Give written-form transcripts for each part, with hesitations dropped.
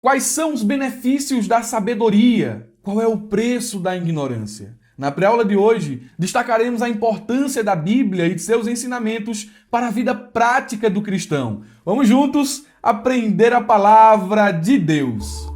Quais são os benefícios da sabedoria? Qual é o preço da ignorância? Na pré-aula de hoje, destacaremos a importância da Bíblia e de seus ensinamentos para a vida prática do cristão. Vamos juntos aprender a palavra de Deus.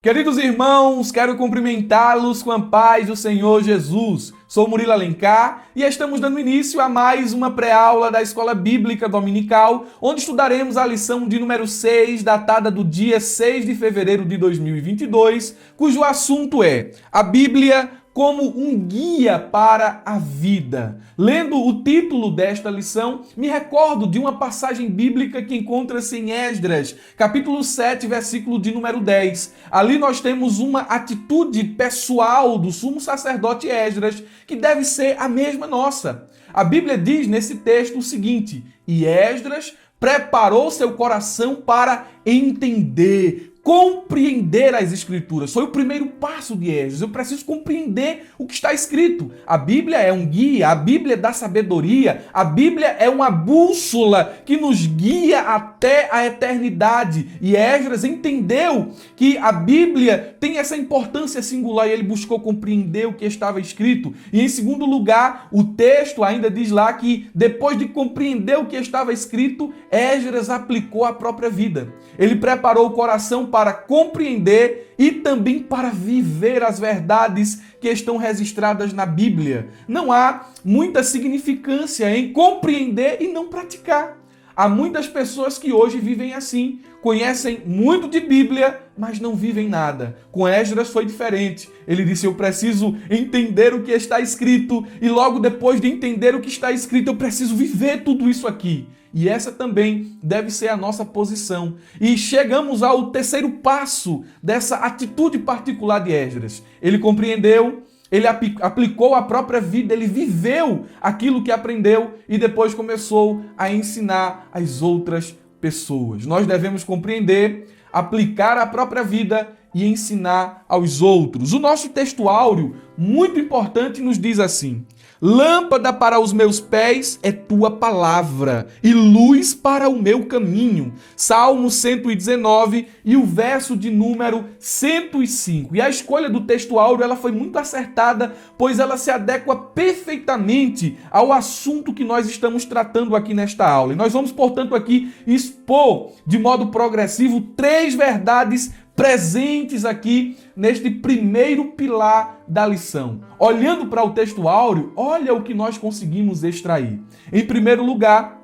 Queridos irmãos, quero cumprimentá-los com a paz do Senhor Jesus. Sou Murilo Alencar e estamos dando início a mais uma pré-aula da Escola Bíblica Dominical, onde estudaremos a lição de número 6, datada do dia 6 de fevereiro de 2022, cujo assunto é a Bíblia como um guia para a vida. Lendo o título desta lição, me recordo de uma passagem bíblica que encontra-se em Esdras, capítulo 7, versículo de número 10. Ali nós temos uma atitude pessoal do sumo sacerdote Esdras, que deve ser a mesma nossa. A Bíblia diz nesse texto o seguinte: e Esdras preparou seu coração para entender, compreender as Escrituras. Foi o primeiro passo de Esdras. Eu preciso compreender o que está escrito. A Bíblia é um guia, a Bíblia dá sabedoria, a Bíblia é uma bússola que nos guia até a eternidade. E Esdras entendeu que a Bíblia tem essa importância singular e ele buscou compreender o que estava escrito. E em segundo lugar, o texto ainda diz lá que depois de compreender o que estava escrito, Esdras aplicou à própria vida. Ele preparou o coração para compreender e também para viver as verdades que estão registradas na Bíblia. Não há muita significância em compreender e não praticar. Há muitas pessoas que hoje vivem assim, conhecem muito de Bíblia, mas não vivem nada. Com Esdras foi diferente. Ele disse: eu preciso entender o que está escrito e logo depois de entender o que está escrito, eu preciso viver tudo isso aqui. E essa também deve ser a nossa posição. E chegamos ao terceiro passo dessa atitude particular de Esdras. Ele compreendeu, ele aplicou a própria vida, ele viveu aquilo que aprendeu e depois começou a ensinar as outras pessoas. Nós devemos compreender, aplicar a própria vida e ensinar aos outros. O nosso texto áureo, muito importante, nos diz assim: lâmpada para os meus pés é tua palavra e luz para o meu caminho. Salmo 119 e o verso de número 105. E a escolha do texto áureo ela foi muito acertada, pois ela se adequa perfeitamente ao assunto que nós estamos tratando aqui nesta aula. E nós vamos, portanto, aqui expor de modo progressivo 3 verdades presentes aqui neste primeiro pilar da lição. Olhando para o texto áureo, olha o que nós conseguimos extrair. Em primeiro lugar,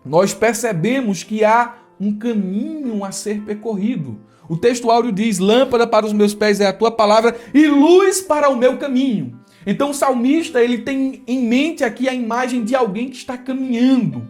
nós percebemos que há um caminho a ser percorrido. O texto áureo diz: lâmpada para os meus pés é a tua palavra e luz para o meu caminho. Então o salmista ele tem em mente aqui a imagem de alguém que está caminhando.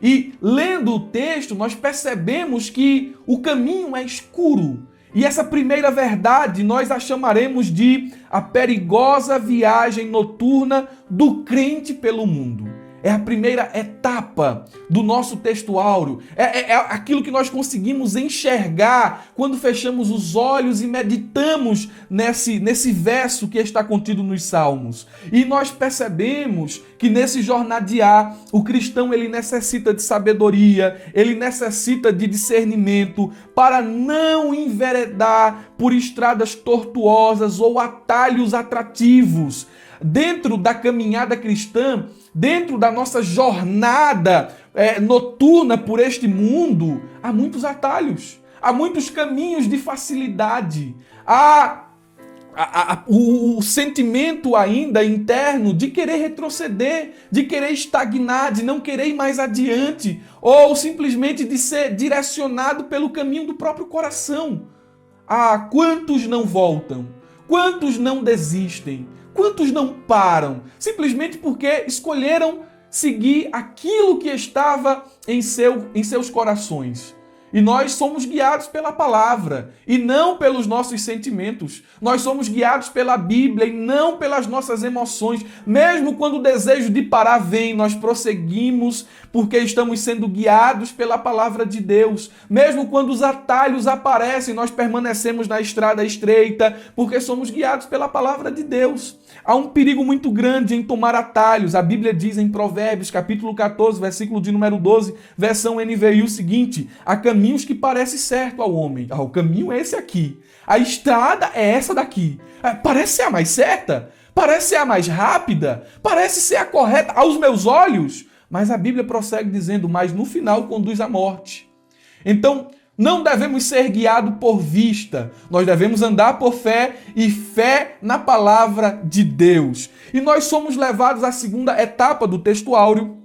E lendo o texto, nós percebemos que o caminho é escuro. E essa primeira verdade nós a chamaremos de a perigosa viagem noturna do crente pelo mundo. É a primeira etapa do nosso texto áureo. É aquilo que nós conseguimos enxergar quando fechamos os olhos e meditamos nesse verso que está contido nos Salmos. E nós percebemos que nesse jornadear, o cristão ele necessita de sabedoria, ele necessita de discernimento para não enveredar por estradas tortuosas ou atalhos atrativos. Dentro da caminhada cristã, dentro da nossa jornada noturna por este mundo, há muitos atalhos, há muitos caminhos de facilidade, há o sentimento ainda interno de querer retroceder, de querer estagnar, de não querer ir mais adiante, ou simplesmente de ser direcionado pelo caminho do próprio coração. Quantos não voltam? Quantos não desistem? Quantos não param? Simplesmente porque escolheram seguir aquilo que estava em seus corações. E nós somos guiados pela palavra e não pelos nossos sentimentos. Nós somos guiados pela Bíblia e não pelas nossas emoções. Mesmo quando o desejo de parar vem, nós prosseguimos porque estamos sendo guiados pela palavra de Deus. Mesmo quando os atalhos aparecem, nós permanecemos na estrada estreita porque somos guiados pela palavra de Deus. Há um perigo muito grande em tomar atalhos. A Bíblia diz em Provérbios, capítulo 14, versículo de número 12, versão NVI, o seguinte: há caminhos que parecem certo ao homem. O caminho é esse aqui. A estrada é essa daqui. Parece ser a mais certa, parece ser a mais rápida, parece ser a correta aos meus olhos. Mas a Bíblia prossegue dizendo, mas no final conduz à morte. Então, não devemos ser guiados por vista, nós devemos andar por fé e fé na palavra de Deus. E nós somos levados à segunda etapa do texto áureo,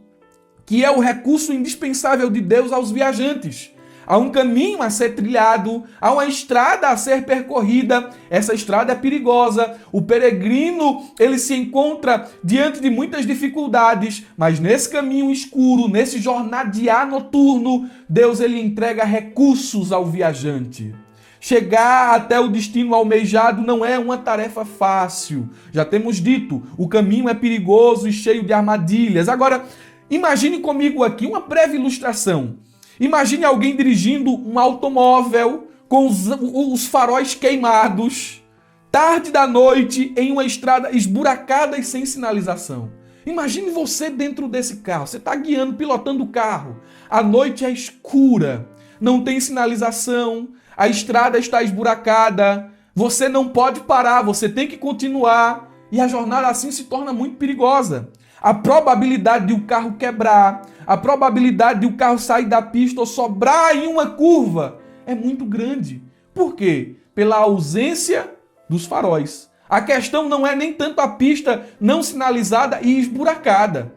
que é o recurso indispensável de Deus aos viajantes. Há um caminho a ser trilhado, há uma estrada a ser percorrida. Essa estrada é perigosa. O peregrino, ele se encontra diante de muitas dificuldades, mas nesse caminho escuro, nesse jornadear noturno, Deus ele entrega recursos ao viajante. Chegar até o destino almejado não é uma tarefa fácil. Já temos dito, o caminho é perigoso e cheio de armadilhas. Agora, imagine comigo aqui uma breve ilustração. Imagine alguém dirigindo um automóvel com os faróis queimados, tarde da noite, em uma estrada esburacada e sem sinalização. Imagine você dentro desse carro, você está guiando, pilotando o carro. A noite é escura, não tem sinalização, a estrada está esburacada, você não pode parar, você tem que continuar e a jornada assim se torna muito perigosa. A probabilidade de o carro quebrar, a probabilidade de o carro sair da pista ou sobrar em uma curva é muito grande. Por quê? Pela ausência dos faróis. A questão não é nem tanto a pista não sinalizada e esburacada.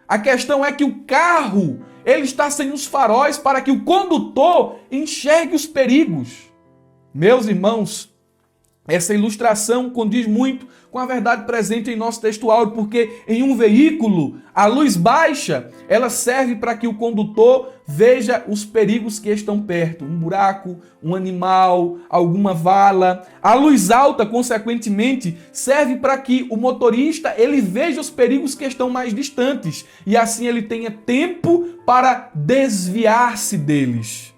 A questão é que o carro ele está sem os faróis para que o condutor enxergue os perigos. Meus irmãos, essa ilustração condiz muito com a verdade presente em nosso texto áureo, porque em um veículo, a luz baixa, ela serve para que o condutor veja os perigos que estão perto. Um buraco, um animal, alguma vala. A luz alta, consequentemente, serve para que o motorista ele veja os perigos que estão mais distantes e assim ele tenha tempo para desviar-se deles.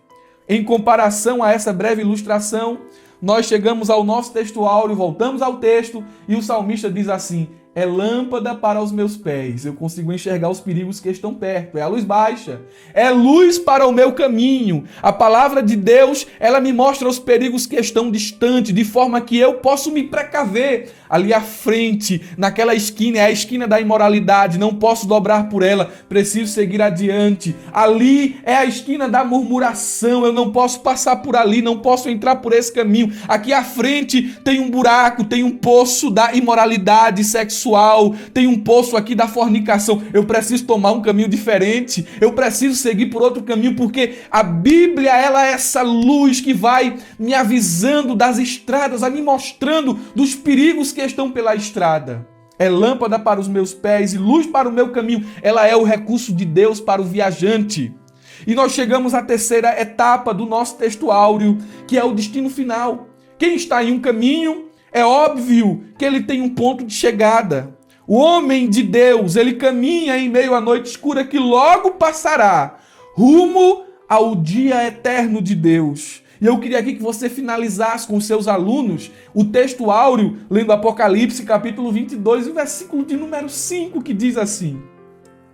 Em comparação a essa breve ilustração, nós chegamos ao nosso texto áureo, voltamos ao texto e o salmista diz assim: é lâmpada para os meus pés, eu consigo enxergar os perigos que estão perto, é a luz baixa, é luz para o meu caminho. A palavra de Deus, ela me mostra os perigos que estão distantes, de forma que eu posso me precaver. Ali à frente, naquela esquina, é a esquina da imoralidade, não posso dobrar por ela, preciso seguir adiante. Ali é a esquina da murmuração, eu não posso passar por ali, não posso entrar por esse caminho. Aqui à frente tem um buraco, tem um poço da imoralidade sexual, tem um poço aqui da fornicação. Eu preciso tomar um caminho diferente, eu preciso seguir por outro caminho, porque a Bíblia, ela é essa luz que vai me avisando das estradas, vai me mostrando dos perigos que estão pela estrada. É lâmpada para os meus pés e luz para o meu caminho. Ela é o recurso de Deus para o viajante. E nós chegamos à terceira etapa do nosso texto áureo, que é o destino final. Quem está em um caminho, é óbvio que ele tem um ponto de chegada. O homem de Deus, ele caminha em meio à noite escura que logo passará, rumo ao dia eterno de Deus. E eu queria aqui que você finalizasse com os seus alunos o texto áureo, lendo Apocalipse, capítulo 22, o versículo de número 5, que diz assim: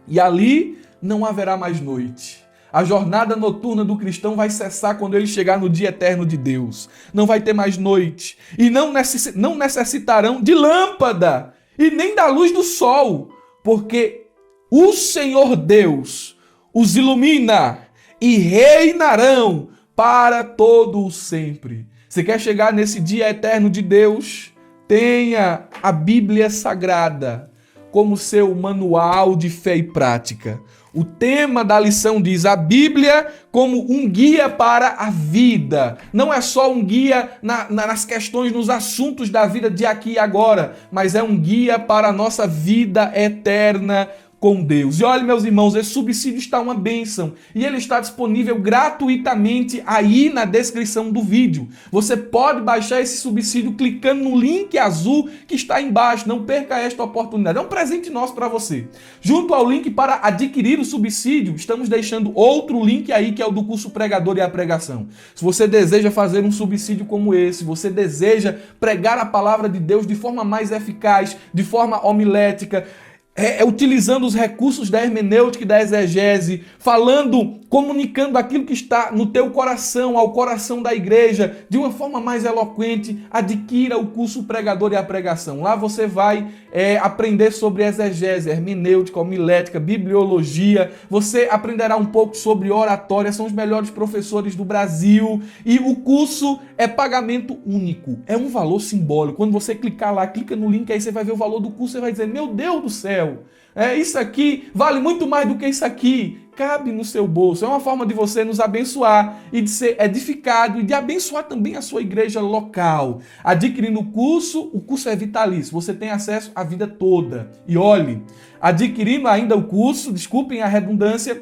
e ali não haverá mais noite. A jornada noturna do cristão vai cessar quando ele chegar no dia eterno de Deus. Não vai ter mais noite. E não necessitarão de lâmpada e nem da luz do sol, porque o Senhor Deus os ilumina e reinarão para todo o sempre. Você quer chegar nesse dia eterno de Deus? Tenha a Bíblia Sagrada como seu manual de fé e prática. O tema da lição diz a Bíblia como um guia para a vida. Não é só um guia nas questões, nos assuntos da vida de aqui e agora, mas é um guia para a nossa vida eterna. com Deus. E olha, meus irmãos, esse subsídio está uma bênção e ele está disponível gratuitamente aí na descrição do vídeo. Você pode baixar esse subsídio clicando no link azul que está embaixo. Não perca esta oportunidade. É um presente nosso para você. Junto ao link para adquirir o subsídio, estamos deixando outro link aí que é o do curso Pregador e a Pregação. Se você deseja fazer um subsídio como esse, você deseja pregar a palavra de Deus de forma mais eficaz, de forma homilética, utilizando os recursos da hermenêutica e da exegese, falando, comunicando aquilo que está no teu coração, ao coração da igreja, de uma forma mais eloquente, adquira o curso Pregador e a Pregação. Lá você vai aprender sobre exegese, hermenêutica, homilética, bibliologia, você aprenderá um pouco sobre oratória, são os melhores professores do Brasil, e o curso é pagamento único, é um valor simbólico. Quando você clicar lá, clica no link, aí você vai ver o valor do curso, você vai dizer, meu Deus do céu, isso aqui vale muito mais do que isso aqui, cabe no seu bolso. É uma forma de você nos abençoar e de ser edificado e de abençoar também a sua igreja local. Adquirindo o curso é vitalício, você tem acesso a vida toda. E olhe, adquirindo ainda o curso, desculpem a redundância,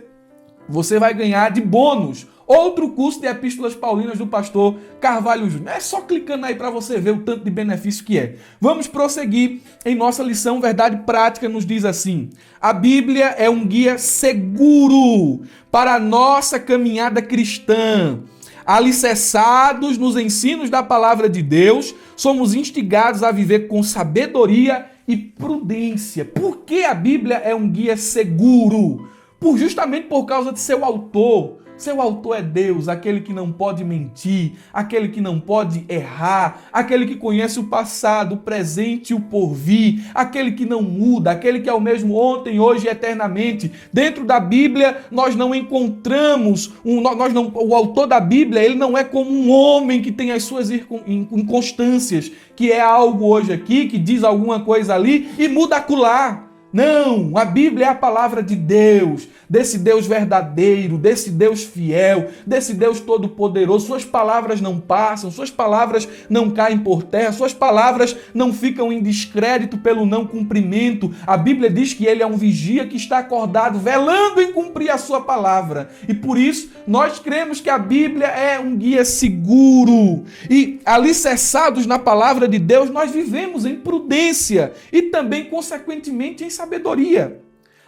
você vai ganhar de bônus outro curso de Epístolas Paulinas do pastor Carvalho Júnior. É só clicando aí para você ver o tanto de benefício que é. Vamos prosseguir em nossa lição. Verdade Prática nos diz assim: a Bíblia é um guia seguro para a nossa caminhada cristã. Alicerçados nos ensinos da palavra de Deus, somos instigados a viver com sabedoria e prudência. Por que a Bíblia é um guia seguro? Justamente por causa de seu autor. Seu autor é Deus, aquele que não pode mentir, aquele que não pode errar, aquele que conhece o passado, o presente e o porvir, aquele que não muda, aquele que é o mesmo ontem, hoje e eternamente. Dentro da Bíblia, nós não encontramos, o autor da Bíblia, ele não é como um homem que tem as suas inconstâncias, que é algo hoje aqui, que diz alguma coisa ali e muda acolá. Não, a Bíblia é a palavra de Deus, desse Deus verdadeiro, desse Deus fiel, desse Deus todo-poderoso. Suas palavras não passam, suas palavras não caem por terra, suas palavras não ficam em descrédito pelo não cumprimento. A Bíblia diz que ele é um vigia que está acordado, velando em cumprir a sua palavra. E por isso, nós cremos que a Bíblia é um guia seguro. E alicerçados na palavra de Deus, nós vivemos em prudência e também, consequentemente, em sabedoria.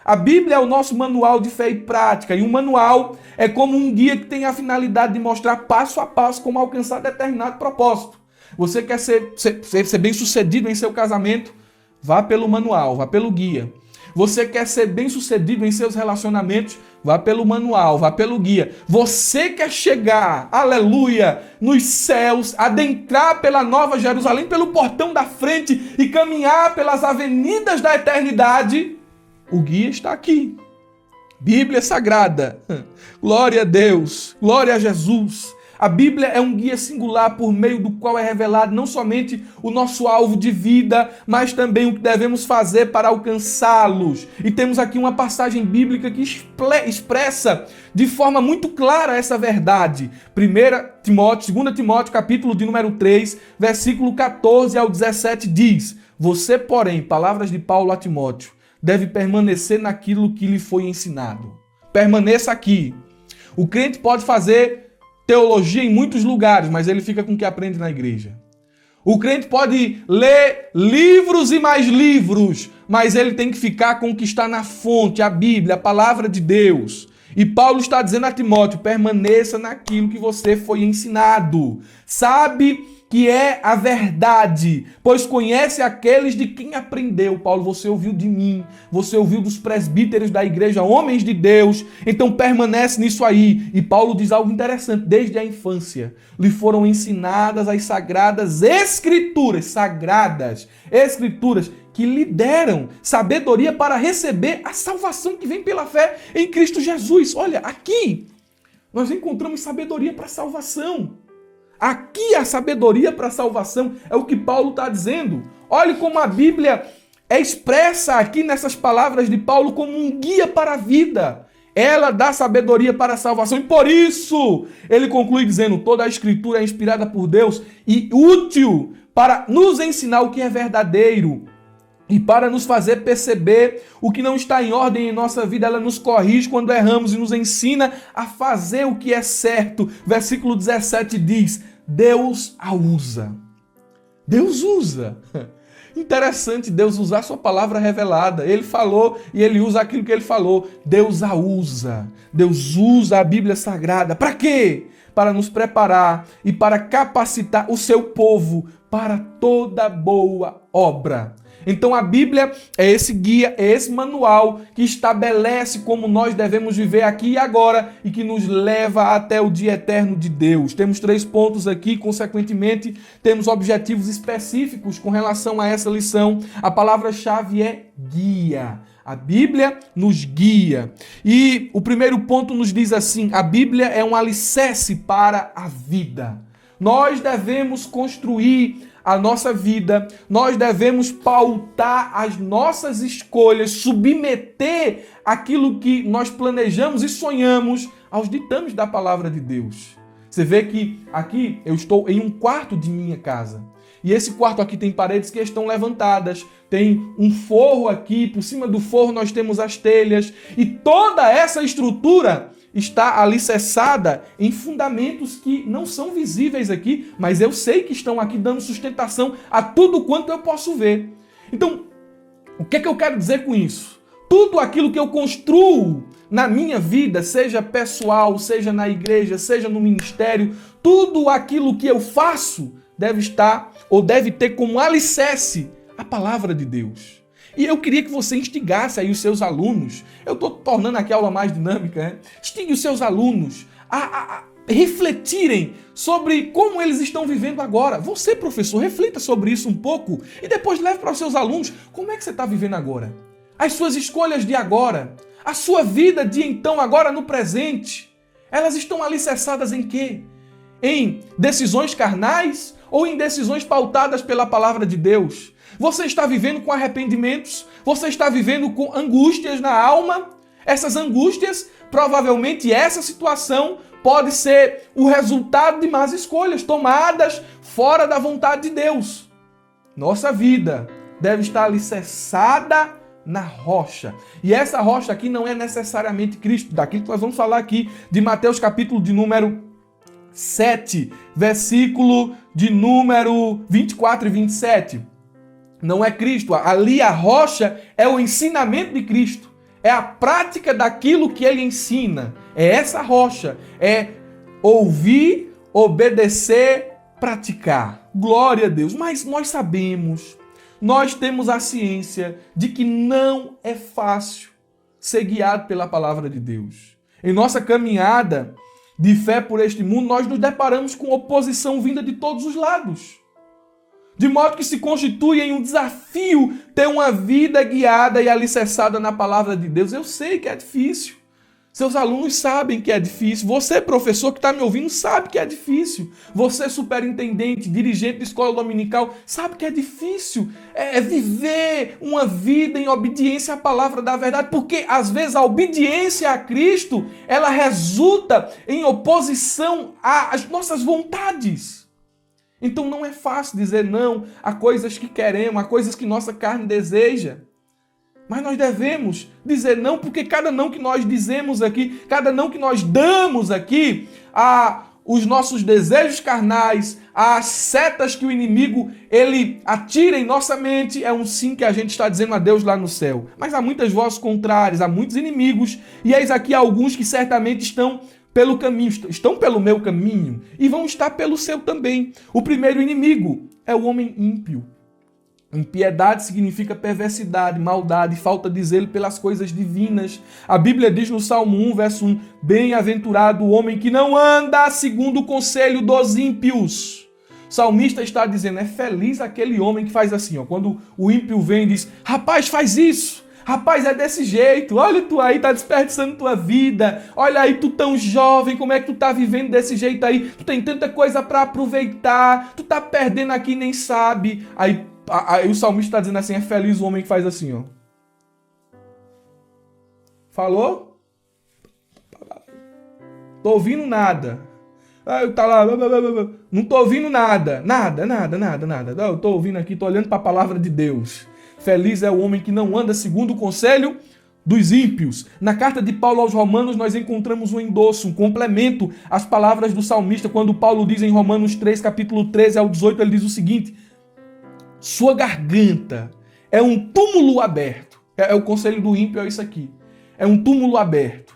A Bíblia é o nosso manual de fé e prática, e um manual é como um guia que tem a finalidade de mostrar passo a passo como alcançar determinado propósito. Você quer ser bem sucedido em seu casamento? Vá pelo manual, vá pelo guia. Você quer ser bem sucedido em seus relacionamentos? Vá pelo manual, vá pelo guia. Você quer chegar, aleluia, nos céus, adentrar pela Nova Jerusalém, pelo portão da frente e caminhar pelas avenidas da eternidade? O guia está aqui. Bíblia Sagrada. Glória a Deus, glória a Jesus. A Bíblia é um guia singular por meio do qual é revelado não somente o nosso alvo de vida, mas também o que devemos fazer para alcançá-los. E temos aqui uma passagem bíblica que expressa de forma muito clara essa verdade. 2 Timóteo, capítulo de número 3, versículo 14 ao 17 diz: você, porém, palavras de Paulo a Timóteo, deve permanecer naquilo que lhe foi ensinado. Permaneça aqui. O crente pode fazer teologia em muitos lugares, mas ele fica com o que aprende na igreja. O crente pode ler livros e mais livros, mas ele tem que ficar com o que está na fonte, a Bíblia, a palavra de Deus. E Paulo está dizendo a Timóteo: permaneça naquilo que você foi ensinado. Sabe que é a verdade, pois conhece aqueles de quem aprendeu. Paulo, você ouviu de mim, você ouviu dos presbíteros da igreja, homens de Deus, então permanece nisso aí. E Paulo diz algo interessante: desde a infância lhe foram ensinadas as sagradas escrituras, que lhe deram sabedoria para receber a salvação que vem pela fé em Cristo Jesus. Olha, aqui nós encontramos sabedoria para a salvação. Aqui a sabedoria para a salvação é o que Paulo está dizendo. Olhe como a Bíblia é expressa aqui nessas palavras de Paulo como um guia para a vida. Ela dá sabedoria para a salvação e por isso ele conclui dizendo: toda a Escritura é inspirada por Deus e útil para nos ensinar o que é verdadeiro E para nos fazer perceber o que não está em ordem em nossa vida, ela nos corrige quando erramos e nos ensina a fazer o que é certo. Versículo 17 diz: Deus a usa. Deus usa. Interessante Deus usar sua palavra revelada. Ele falou e ele usa aquilo que ele falou. Deus a usa. Deus usa a Bíblia Sagrada. Para quê? Para nos preparar e para capacitar o seu povo para toda boa obra. Então a Bíblia é esse guia, é esse manual que estabelece como nós devemos viver aqui e agora e que nos leva até o dia eterno de Deus. Temos 3 pontos aqui, consequentemente, temos objetivos específicos com relação a essa lição. A palavra-chave é guia. A Bíblia nos guia. E o primeiro ponto nos diz assim: a Bíblia é um alicerce para a vida. Nós devemos construir a nossa vida, nós devemos pautar as nossas escolhas, submeter aquilo que nós planejamos e sonhamos aos ditames da palavra de Deus. Você vê que aqui eu estou em um quarto de minha casa. E esse quarto aqui tem paredes que estão levantadas, tem um forro aqui, por cima do forro nós temos as telhas, e toda essa estrutura está alicerçada em fundamentos que não são visíveis aqui, mas eu sei que estão aqui dando sustentação a tudo quanto eu posso ver. Então, o que é que eu quero dizer com isso? Tudo aquilo que eu construo na minha vida, seja pessoal, seja na igreja, seja no ministério, tudo aquilo que eu faço deve estar ou deve ter como alicerce a palavra de Deus. E eu queria que você instigasse aí os seus alunos, eu estou tornando aqui a aula mais dinâmica, né? Instigue os seus alunos a refletirem sobre como eles estão vivendo agora. Você, professor, reflita sobre isso um pouco e depois leve para os seus alunos como é que você está vivendo agora. As suas escolhas de agora, a sua vida de então, agora no presente, elas estão alicerçadas em quê? Em decisões carnais ou em decisões pautadas pela palavra de Deus? Você está vivendo com arrependimentos? Você está vivendo com angústias na alma? Essas angústias, provavelmente essa situação pode ser o resultado de más escolhas tomadas fora da vontade de Deus. Nossa vida deve estar alicerçada na rocha. E essa rocha aqui não é necessariamente Cristo, daquilo que nós vamos falar aqui de Mateus capítulo de número 7, versículo de número 24 e 27. Não é Cristo. Ali a rocha é o ensinamento de Cristo. É a prática daquilo que ele ensina. É essa rocha. É ouvir, obedecer, praticar. Glória a Deus. Mas nós sabemos, nós temos a ciência de que não é fácil ser guiado pela palavra de Deus. Em nossa caminhada de fé por este mundo, nós nos deparamos com oposição vinda de todos os lados. De modo que se constitui em um desafio ter uma vida guiada e alicerçada na palavra de Deus. Eu sei que é difícil. Seus alunos sabem que é difícil. Você, professor que está me ouvindo, sabe que é difícil. Você, superintendente, dirigente de escola dominical, sabe que é difícil. É viver uma vida em obediência à palavra da verdade. Porque, às vezes, a obediência a Cristo, ela resulta em oposição às nossas vontades. Então não é fácil dizer não a coisas que queremos, a coisas que nossa carne deseja. Mas nós devemos dizer não, porque cada não que nós dizemos aqui, cada não que nós damos aqui, os nossos desejos carnais, as setas que o inimigo ele atira em nossa mente, é um sim que a gente está dizendo a Deus lá no céu. Mas há muitas vozes contrárias, há muitos inimigos, e eis aqui alguns que certamente estão pelo caminho, estão pelo meu caminho e vão estar pelo seu também. O primeiro inimigo é o homem ímpio. Impiedade significa perversidade, maldade, falta de zelo pelas coisas divinas. A Bíblia diz no Salmo 1, verso 1, bem-aventurado o homem que não anda segundo o conselho dos ímpios. O salmista está dizendo, é feliz aquele homem que faz assim, ó, quando o ímpio vem e diz, rapaz, faz isso. Rapaz, é desse jeito, olha tu aí, tá desperdiçando tua vida, olha aí, tu tão jovem, como é que tu tá vivendo desse jeito aí, tu tem tanta coisa pra aproveitar, tu tá perdendo aqui e nem sabe. Aí o salmista está dizendo assim, é feliz o homem que faz assim, ó. Falou? Tô ouvindo nada. Aí tá lá, não tô ouvindo nada, nada. Eu tô ouvindo aqui, tô olhando para a palavra de Deus. Feliz é o homem que não anda segundo o conselho dos ímpios. Na carta de Paulo aos Romanos, nós encontramos um endosso, um complemento às palavras do salmista, quando Paulo diz em Romanos 3, capítulo 13 ao 18, ele diz o seguinte: sua garganta é um túmulo aberto. É o conselho do ímpio, é isso aqui. É um túmulo aberto.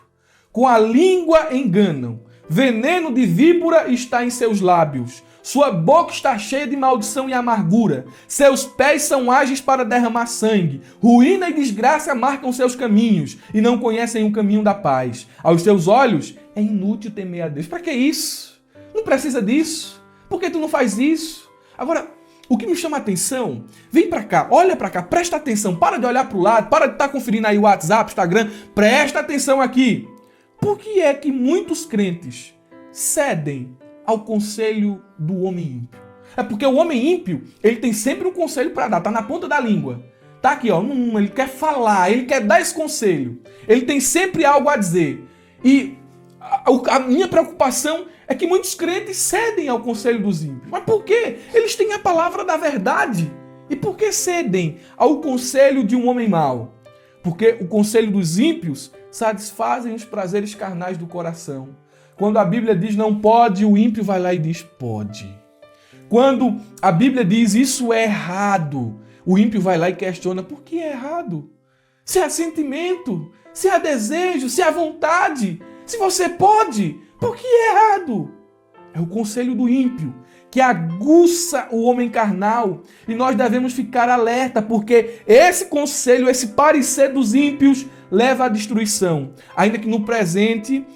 Com a língua enganam. Veneno de víbora está em seus lábios. Sua boca está cheia de maldição e amargura. Seus pés são ágeis para derramar sangue. Ruína e desgraça marcam seus caminhos e não conhecem o caminho da paz. Aos seus olhos é inútil temer a Deus. Para que isso? Não precisa disso. Por que tu não faz isso? Agora, o que me chama a atenção, vem pra cá, olha pra cá, presta atenção, para de olhar pro lado, para de estar conferindo aí o WhatsApp, Instagram, presta atenção aqui. Por que é que muitos crentes cedem ao conselho do homem ímpio? É porque o homem ímpio, ele tem sempre um conselho para dar, tá na ponta da língua. Tá aqui, ó, ele quer falar, ele quer dar esse conselho. Ele tem sempre algo a dizer. E a minha preocupação é que muitos crentes cedem ao conselho dos ímpios. Mas por quê? Eles têm a palavra da verdade. E por que cedem ao conselho de um homem mau? Porque o conselho dos ímpios satisfazem os prazeres carnais do coração. Quando a Bíblia diz não pode, o ímpio vai lá e diz pode. Quando a Bíblia diz isso é errado, o ímpio vai lá e questiona por que é errado. Se há sentimento, se há desejo, se há vontade, se você pode, por que é errado? É o conselho do ímpio que aguça o homem carnal e nós devemos ficar alerta porque esse conselho, esse parecer dos ímpios leva à destruição. Ainda que no presente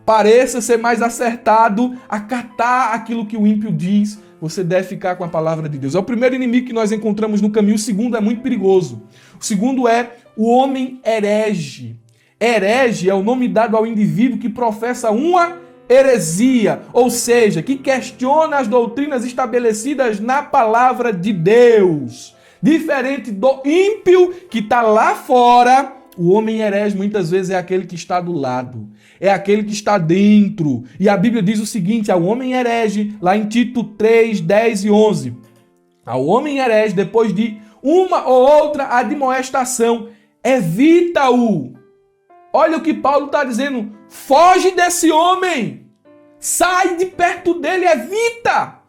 pareça ser mais acertado acatar aquilo que o ímpio diz, você deve ficar com a palavra de Deus. É o primeiro inimigo que nós encontramos no caminho. O segundo é muito perigoso. O segundo é o homem herege. Herege é o nome dado ao indivíduo que professa uma heresia, ou seja, que questiona as doutrinas estabelecidas na palavra de Deus. Diferente do ímpio que está lá fora, o homem herege muitas vezes é aquele que está do lado, é aquele que está dentro. E a Bíblia diz o seguinte, ao homem herege, lá em Tito 3, 10 e 11, ao homem herege, depois de uma ou outra admoestação, evita-o. Olha o que Paulo está dizendo, foge desse homem, sai de perto dele, evita.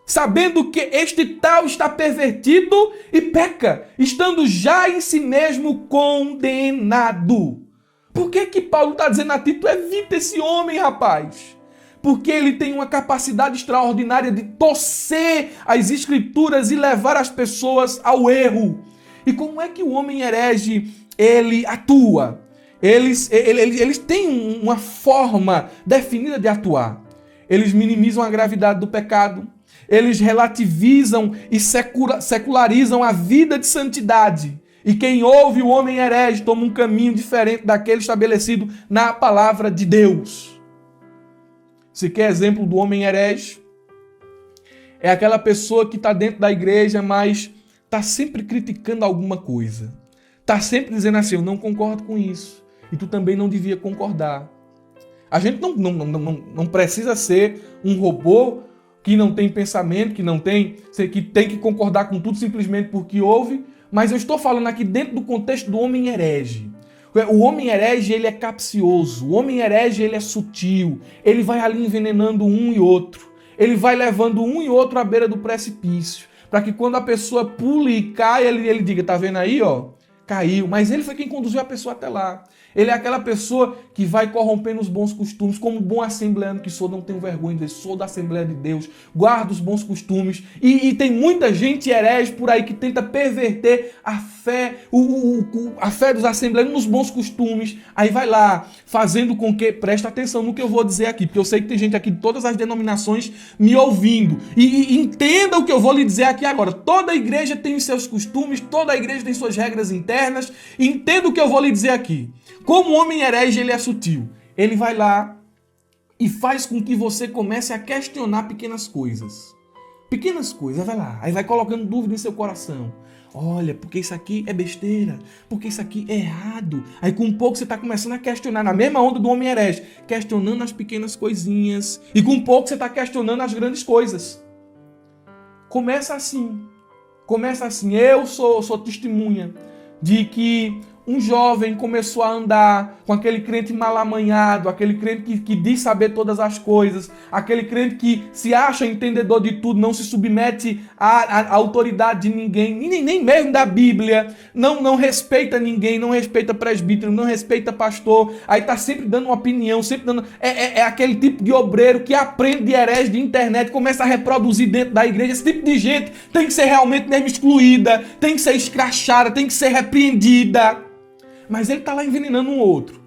Sabendo que este tal está pervertido e peca, estando já em si mesmo condenado. Por que Paulo está dizendo a Tito, evita esse homem, rapaz? Porque ele tem uma capacidade extraordinária de torcer as escrituras e levar as pessoas ao erro. E como é que o homem herege, ele atua? Eles têm uma forma definida de atuar. Eles minimizam a gravidade do pecado. Eles relativizam e secularizam a vida de santidade. E quem ouve o homem herege toma um caminho diferente daquele estabelecido na palavra de Deus. Se quer exemplo do homem herege, é aquela pessoa que está dentro da igreja, mas está sempre criticando alguma coisa. Está sempre dizendo assim, eu não concordo com isso. E tu também não devia concordar. A gente não precisa ser um robô que não tem pensamento, que tem que concordar com tudo simplesmente porque ouve. Mas eu estou falando aqui dentro do contexto do homem herege. O homem herege, ele é capcioso. O homem herege, ele é sutil. Ele vai ali envenenando um e outro. Ele vai levando um e outro à beira do precipício. Para que quando a pessoa pule e caia, ele diga, tá vendo aí, ó? Caiu. Mas ele foi quem conduziu a pessoa até lá. Ele é aquela pessoa que vai corrompendo os bons costumes. Como bom assembleano que sou, não tenho vergonha de sou da Assembleia de Deus, guardo os bons costumes. E tem muita gente herege por aí que tenta perverter a fé, a fé dos assembleanos nos bons costumes. Aí vai lá, fazendo com que... Presta atenção no que eu vou dizer aqui, porque eu sei que tem gente aqui de todas as denominações me ouvindo. E entenda o que eu vou lhe dizer aqui agora. Toda igreja tem os seus costumes, toda igreja tem suas regras internas. Entenda o que eu vou lhe dizer aqui. Como o homem herege, ele é sutil. Ele vai lá e faz com que você comece a questionar pequenas coisas. Pequenas coisas, vai lá. Aí vai colocando dúvida em seu coração. Olha, porque isso aqui é besteira. Porque isso aqui é errado. Aí com um pouco você está começando a questionar, na mesma onda do homem herege. Questionando as pequenas coisinhas. E com um pouco você está questionando as grandes coisas. Começa assim. Começa assim: eu sou testemunha de que um jovem começou a andar com aquele crente mal amanhado, aquele crente que diz saber todas as coisas, aquele crente que se acha entendedor de tudo, não se submete à autoridade de ninguém, nem mesmo da Bíblia, não respeita ninguém, não respeita presbítero, não respeita pastor, aí tá sempre dando uma opinião, sempre dando... É aquele tipo de obreiro que aprende de herege de internet, começa a reproduzir dentro da igreja. Esse tipo de gente tem que ser realmente mesmo excluída, tem que ser escrachada, tem que ser repreendida. Mas ele está lá envenenando um outro.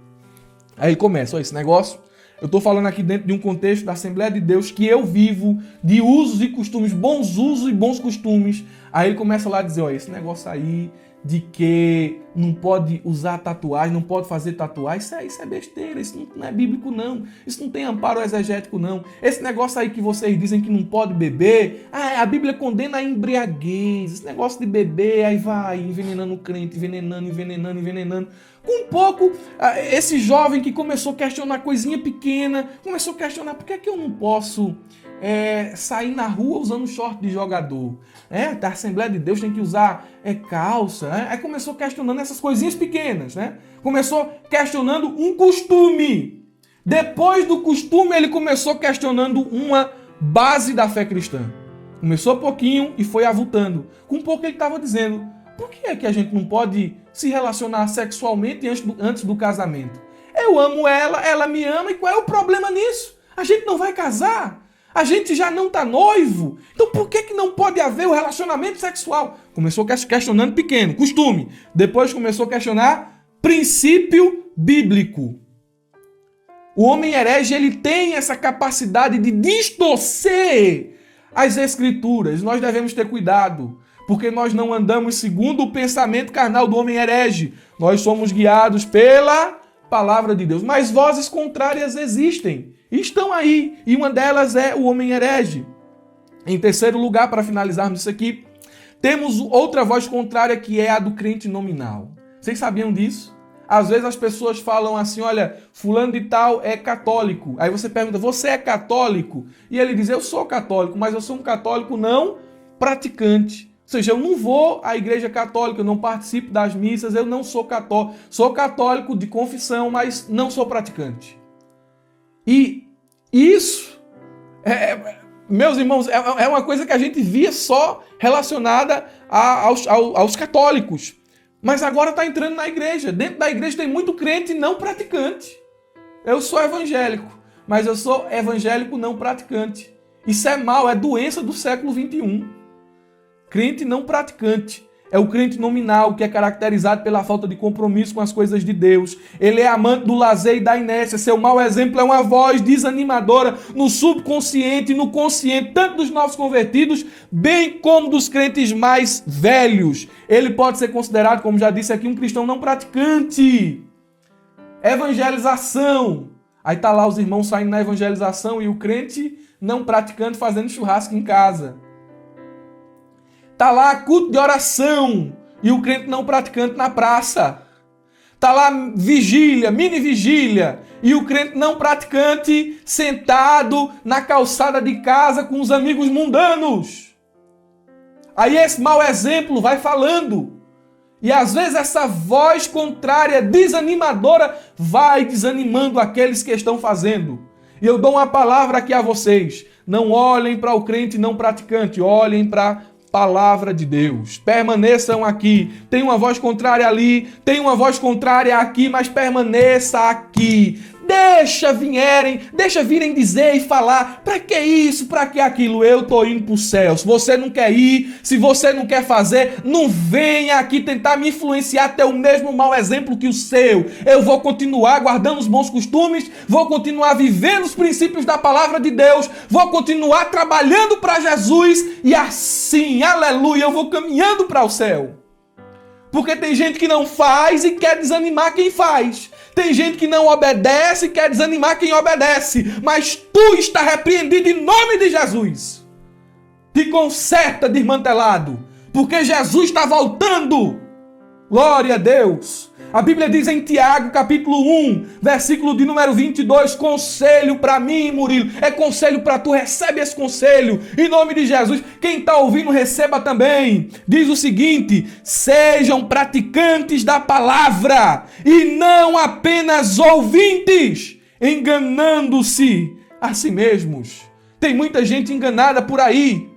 Aí ele começa: esse negócio, eu estou falando aqui dentro de um contexto da Assembleia de Deus que eu vivo de usos e costumes, bons usos e bons costumes. Aí ele começa lá a dizer: esse negócio aí de que não pode usar tatuagem, não pode fazer tatuagem, isso é besteira, isso não é bíblico não, isso não tem amparo exegético não. Esse negócio aí que vocês dizem que não pode beber, a Bíblia condena a embriaguez, esse negócio de beber, aí vai envenenando o crente, envenenando. Com um pouco, esse jovem que começou a questionar coisinha pequena, começou a questionar: por que é que eu não posso sair na rua usando short de jogador? A Assembleia de Deus tem que usar calça. Aí começou questionando essas coisinhas pequenas, né? Começou questionando um costume. Depois do costume, ele começou questionando uma base da fé cristã. Começou pouquinho e foi avultando. Com um pouco ele estava dizendo: por que é que a gente não pode se relacionar sexualmente antes do casamento? Eu amo ela, ela me ama, e qual é o problema nisso? A gente não vai casar. A gente já não está noivo. Então por que não pode haver o relacionamento sexual? Começou questionando pequeno, costume. Depois começou a questionar princípio bíblico. O homem herege, ele tem essa capacidade de distorcer as escrituras. Nós devemos ter cuidado, porque nós não andamos segundo o pensamento carnal do homem herege. Nós somos guiados pela palavra de Deus. Mas vozes contrárias existem. Estão aí, e uma delas é o homem herege. Em terceiro lugar, para finalizarmos isso aqui, temos outra voz contrária, que é a do crente nominal. Vocês sabiam disso? Às vezes as pessoas falam assim: olha, fulano de tal é católico. Aí você pergunta: você é católico? E ele diz: eu sou católico, mas eu sou um católico não praticante. Ou seja, eu não vou à igreja católica, eu não participo das missas, eu não sou católico. Sou católico de confissão, mas não sou praticante. E isso, meus irmãos, é uma coisa que a gente via só relacionada aos católicos. Mas agora está entrando na igreja. Dentro da igreja tem muito crente não praticante. Eu sou evangélico, mas eu sou evangélico não praticante. Isso é mal, é doença do século XXI. Crente não praticante. É o crente nominal, que é caracterizado pela falta de compromisso com as coisas de Deus. Ele é amante do lazer e da inércia. Seu mau exemplo é uma voz desanimadora no subconsciente e no consciente, tanto dos novos convertidos, bem como dos crentes mais velhos. Ele pode ser considerado, como já disse aqui, um cristão não praticante. Evangelização. Aí tá lá os irmãos saindo na evangelização e o crente não praticante fazendo churrasco em casa. Tá lá culto de oração e o crente não praticante na praça. Tá lá vigília, mini vigília, e o crente não praticante sentado na calçada de casa com os amigos mundanos. Aí esse mau exemplo vai falando. E às vezes essa voz contrária, desanimadora, vai desanimando aqueles que estão fazendo. E eu dou uma palavra aqui a vocês: não olhem para o crente não praticante, olhem para palavra de Deus. Permaneçam aqui. Tem uma voz contrária ali, tem uma voz contrária aqui, mas permaneça aqui. Deixa virem dizer e falar: para que isso, para que aquilo? Eu tô indo pro céu. Se você não quer ir, se você não quer fazer, não venha aqui tentar me influenciar, ter o mesmo mau exemplo que o seu. Eu vou continuar guardando os bons costumes, vou continuar vivendo os princípios da palavra de Deus, vou continuar trabalhando para Jesus, e assim, aleluia, eu vou caminhando para o céu. Porque tem gente que não faz e quer desanimar quem faz. Tem gente que não obedece e quer desanimar quem obedece. Mas tu está repreendido em nome de Jesus. Te conserta, desmantelado. Porque Jesus está voltando. Glória a Deus. A Bíblia diz em Tiago, capítulo 1, versículo de número 22, conselho para mim, Murilo, é conselho para tu, recebe esse conselho, em nome de Jesus. Quem está ouvindo, receba também. Diz o seguinte: sejam praticantes da palavra e não apenas ouvintes, enganando-se a si mesmos. Tem muita gente enganada por aí.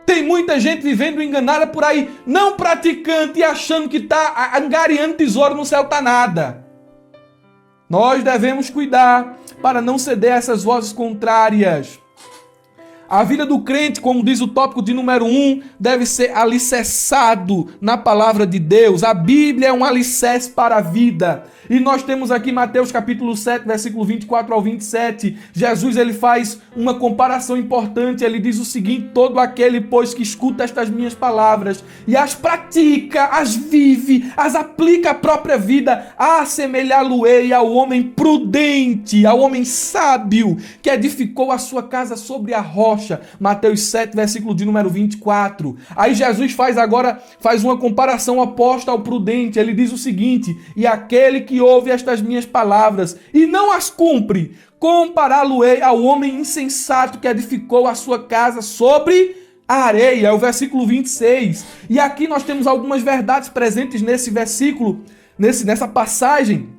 Tem muita gente vivendo enganada por aí, não praticante e achando que está angariando tesouro no céu, está nada. Nós devemos cuidar para não ceder a essas vozes contrárias. A vida do crente, como diz o tópico de número 1, deve ser alicerçado na palavra de Deus. A Bíblia é um alicerce para a vida. E nós temos aqui Mateus capítulo 7, versículo 24 ao 27. Jesus ele faz uma comparação importante. Ele diz o seguinte: todo aquele, pois, que escuta estas minhas palavras e as pratica, as vive, as aplica à própria vida, assemelhá-lo-ei ao homem prudente, ao homem sábio, que edificou a sua casa sobre a rocha. Mateus 7, versículo de número 24. Aí Jesus faz uma comparação oposta ao prudente. Ele diz o seguinte: e aquele que ouve estas minhas palavras e não as cumpre, compará-lo-ei ao homem insensato que edificou a sua casa sobre a areia. É o versículo 26. E aqui nós temos algumas verdades presentes nesse versículo, nessa passagem.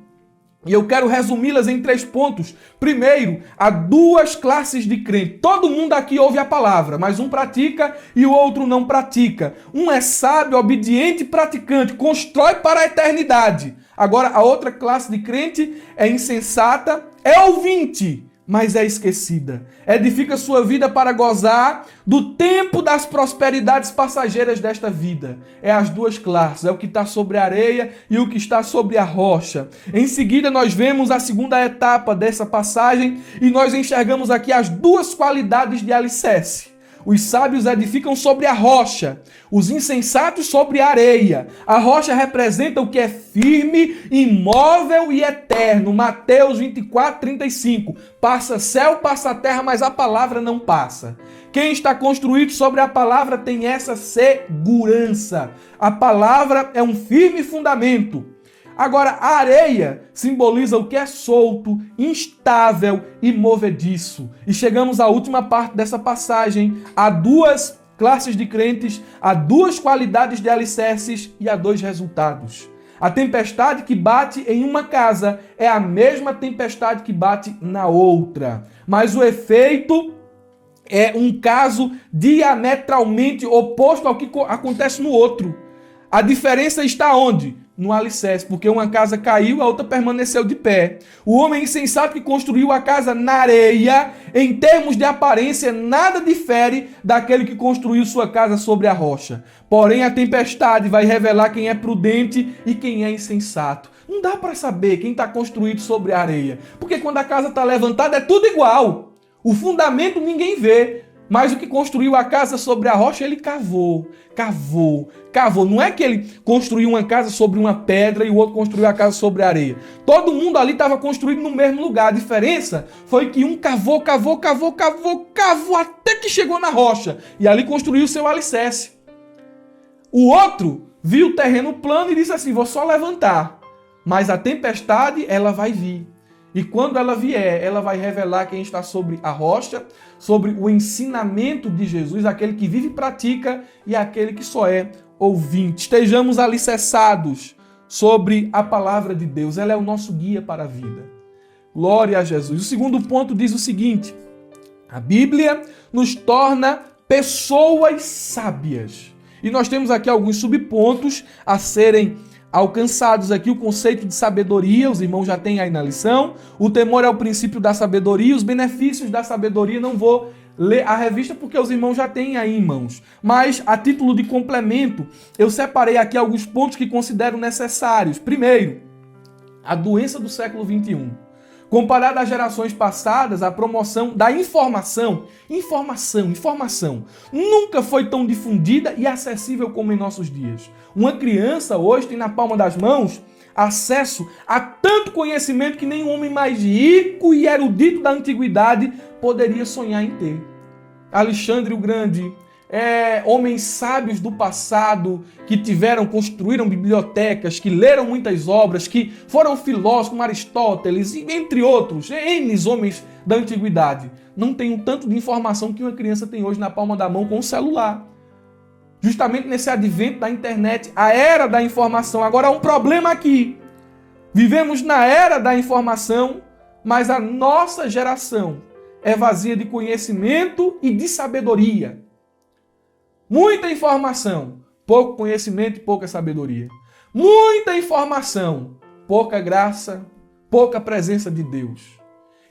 E eu quero resumi-las em 3 pontos. Primeiro, há 2 classes de crente. Todo mundo aqui ouve a palavra, mas um pratica e o outro não pratica. Um é sábio, obediente e praticante, constrói para a eternidade. Agora, a outra classe de crente é insensata, é ouvinte, mas é esquecida. Edifica sua vida para gozar do tempo das prosperidades passageiras desta vida. É as 2 classes, é o que está sobre a areia e o que está sobre a rocha. Em seguida, nós vemos a segunda etapa dessa passagem e nós enxergamos aqui as 2 qualidades de alicerce. Os sábios edificam sobre a rocha, os insensatos sobre a areia. A rocha representa o que é firme, imóvel e eterno. Mateus 24, 35. Passa céu, passa terra, mas a palavra não passa. Quem está construído sobre a palavra tem essa segurança. A palavra é um firme fundamento. Agora, a areia simboliza o que é solto, instável e movediço. E chegamos à última parte dessa passagem. Há 2 classes de crentes, há 2 qualidades de alicerces e há 2 resultados. A tempestade que bate em uma casa é a mesma tempestade que bate na outra. Mas o efeito é um caso diametralmente oposto ao que acontece no outro. A diferença está onde? No alicerce, porque uma casa caiu, a outra permaneceu de pé. O homem insensato que construiu a casa na areia, em termos de aparência, nada difere daquele que construiu sua casa sobre a rocha. Porém, a tempestade vai revelar quem é prudente e quem é insensato. Não dá para saber quem está construído sobre a areia, porque quando a casa está levantada é tudo igual. O fundamento ninguém vê. Mas o que construiu a casa sobre a rocha, ele cavou. Não é que ele construiu uma casa sobre uma pedra e o outro construiu a casa sobre a areia. Todo mundo ali estava construído no mesmo lugar. A diferença foi que um cavou até que chegou na rocha. E ali construiu o seu alicerce. O outro viu o terreno plano e disse assim: vou só levantar. Mas a tempestade, ela vai vir. E quando ela vier, ela vai revelar quem está sobre a rocha, sobre o ensinamento de Jesus, aquele que vive e pratica e aquele que só é ouvinte. Estejamos alicerçados sobre a palavra de Deus. Ela é o nosso guia para a vida. Glória a Jesus. O segundo ponto diz o seguinte: a Bíblia nos torna pessoas sábias. E nós temos aqui alguns subpontos a serem alcançados aqui. O conceito de sabedoria, os irmãos já têm aí na lição. O temor é o princípio da sabedoria, os benefícios da sabedoria. Não vou ler a revista porque os irmãos já têm aí em mãos. Mas, a título de complemento, eu separei aqui alguns pontos que considero necessários. Primeiro, a doença do século XXI. Comparada às gerações passadas, a promoção da informação nunca foi tão difundida e acessível como em nossos dias. Uma criança hoje tem na palma das mãos acesso a tanto conhecimento que nenhum homem mais rico e erudito da antiguidade poderia sonhar em ter. Alexandre o Grande homens sábios do passado que construíram bibliotecas, que leram muitas obras, que foram filósofos como Aristóteles, entre outros, N homens da antiguidade, não tem um tanto de informação que uma criança tem hoje na palma da mão com o celular. Justamente nesse advento da internet, a era da informação. Agora há um problema aqui. Vivemos na era da informação, mas a nossa geração é vazia de conhecimento e de sabedoria. Muita informação, pouco conhecimento e pouca sabedoria. Muita informação, pouca graça, pouca presença de Deus.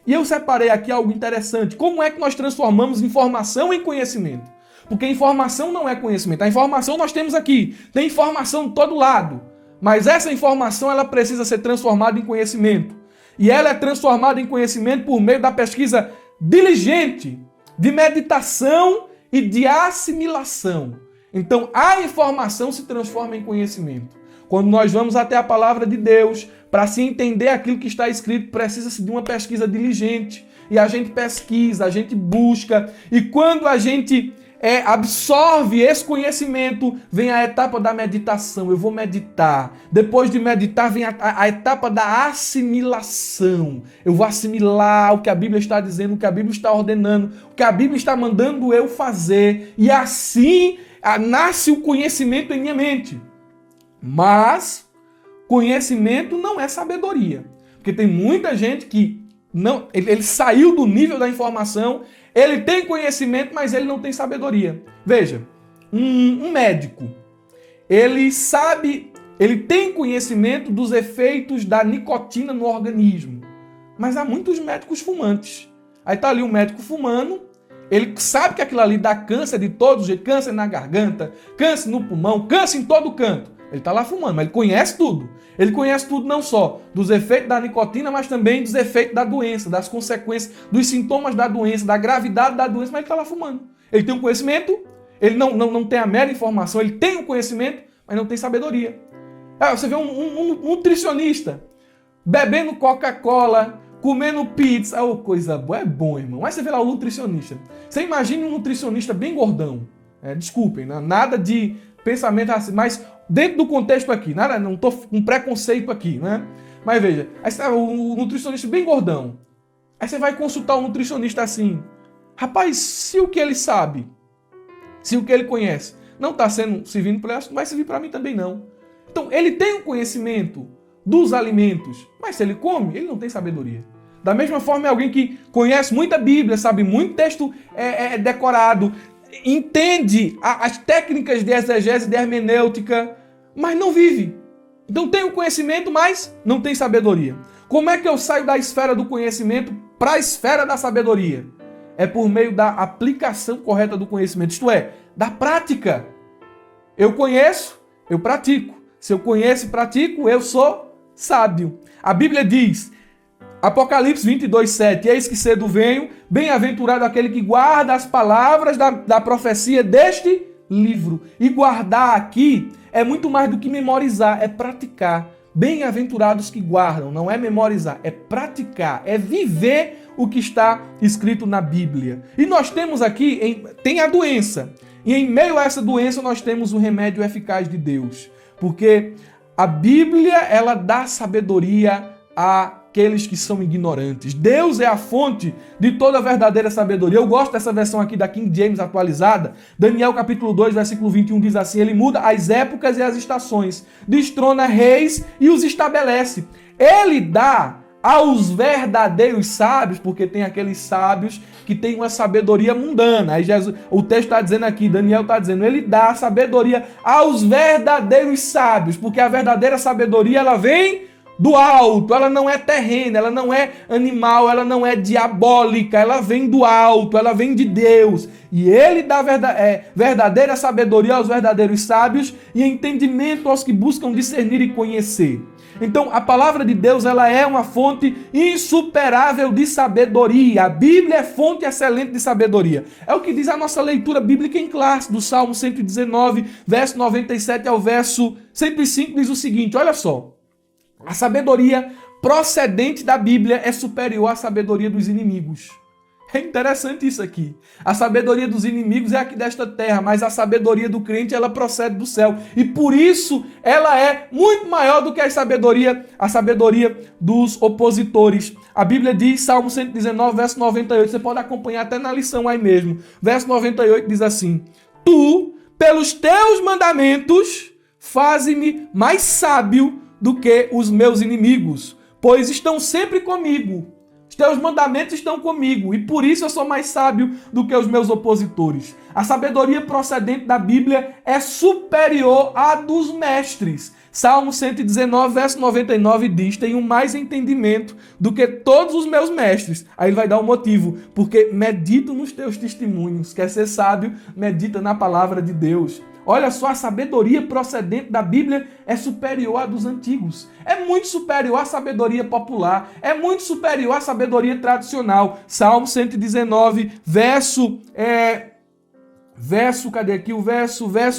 E eu separei aqui algo interessante. Como é que nós transformamos informação em conhecimento? Porque informação não é conhecimento. A informação nós temos aqui. Tem informação de todo lado. Mas essa informação ela precisa ser transformada em conhecimento. E ela é transformada em conhecimento por meio da pesquisa diligente, de meditação e de assimilação. Então, a informação se transforma em conhecimento. Quando nós vamos até a palavra de Deus, para se entender aquilo que está escrito, precisa-se de uma pesquisa diligente. E a gente pesquisa, a gente busca. E quando a gente absorve esse conhecimento, vem a etapa da meditação. Eu vou meditar. Depois de meditar, vem a etapa da assimilação. Eu vou assimilar o que a Bíblia está dizendo, o que a Bíblia está ordenando, o que a Bíblia está mandando eu fazer. E assim nasce o conhecimento em minha mente. Mas conhecimento não é sabedoria. Porque tem muita gente que não, ele saiu do nível da informação. Ele tem conhecimento, mas ele não tem sabedoria. Veja, um médico, ele tem conhecimento dos efeitos da nicotina no organismo. Mas há muitos médicos fumantes. Aí está ali um médico fumando, ele sabe que aquilo ali dá câncer de todo jeito, câncer na garganta, câncer no pulmão, câncer em todo canto. Ele está lá fumando, mas ele conhece tudo. Ele conhece tudo não só dos efeitos da nicotina, mas também dos efeitos da doença, das consequências, dos sintomas da doença, da gravidade da doença, mas ele está lá fumando. Ele tem um conhecimento, ele não tem a mera informação, ele tem um conhecimento, mas não tem sabedoria. Você vê um nutricionista bebendo Coca-Cola, comendo pizza, coisa boa, é bom, irmão. Mas você vê lá o nutricionista. Você imagina um nutricionista bem gordão. Desculpem, nada de pensamento assim, mas dentro do contexto aqui, não estou com preconceito aqui, né? Mas veja, aí você, o nutricionista bem gordão. Aí você vai consultar o nutricionista assim. Rapaz, se o que ele sabe, se o que ele conhece não está servindo para ele, não vai servir para mim também não. Então, ele tem o conhecimento dos alimentos, mas se ele come, ele não tem sabedoria. Da mesma forma, é alguém que conhece muita Bíblia, sabe muito texto decorado, entende as técnicas de exegese e de hermenêutica, mas não vive. Então tem o conhecimento, mas não tem sabedoria. Como é que eu saio da esfera do conhecimento para a esfera da sabedoria? É por meio da aplicação correta do conhecimento, isto é, da prática. Eu conheço, eu pratico. Se eu conheço e pratico, eu sou sábio. A Bíblia diz, Apocalipse 22:7, eis que cedo venho, bem-aventurado aquele que guarda as palavras da profecia deste livro. E guardar aqui é muito mais do que memorizar, é praticar. Bem-aventurados que guardam, não é memorizar, é praticar, é viver o que está escrito na Bíblia. E nós temos aqui, tem a doença, e em meio a essa doença nós temos o remédio eficaz de Deus. Porque a Bíblia, ela dá sabedoria àqueles que são ignorantes. Deus é a fonte de toda a verdadeira sabedoria. Eu gosto dessa versão aqui da King James atualizada. Daniel capítulo 2, versículo 21 diz assim, ele muda as épocas e as estações, destrona reis e os estabelece. Ele dá aos verdadeiros sábios, porque tem aqueles sábios que têm uma sabedoria mundana. Aí o texto está dizendo aqui, Daniel está dizendo, ele dá sabedoria aos verdadeiros sábios, porque a verdadeira sabedoria ela vem do alto, ela não é terrena, ela não é animal, ela não é diabólica, ela vem do alto, ela vem de Deus. E ele dá verdadeira sabedoria aos verdadeiros sábios e entendimento aos que buscam discernir e conhecer. Então, a palavra de Deus, ela é uma fonte insuperável de sabedoria. A Bíblia é fonte excelente de sabedoria. É o que diz a nossa leitura bíblica em classe, do Salmo 119, verso 97 ao verso 105, diz o seguinte, olha só. A sabedoria procedente da Bíblia é superior à sabedoria dos inimigos. É interessante isso aqui. A sabedoria dos inimigos é aqui desta terra, mas a sabedoria do crente, ela procede do céu. E por isso, ela é muito maior do que a sabedoria dos opositores. A Bíblia diz, Salmo 119, verso 98, você pode acompanhar até na lição aí mesmo. Verso 98 diz assim: Tu, pelos teus mandamentos, faze-me mais sábio do que os meus inimigos, pois estão sempre comigo. Os teus mandamentos estão comigo, e por isso eu sou mais sábio do que os meus opositores. A sabedoria procedente da Bíblia é superior à dos mestres. Salmo 119, verso 99 diz: tenho mais entendimento do que todos os meus mestres. Aí ele vai dar um motivo: porque medito nos teus testemunhos. Quer ser sábio? Medita na palavra de Deus. Olha só, a sabedoria procedente da Bíblia é superior à dos antigos. É muito superior à sabedoria popular. É muito superior à sabedoria tradicional. Salmo 119, verso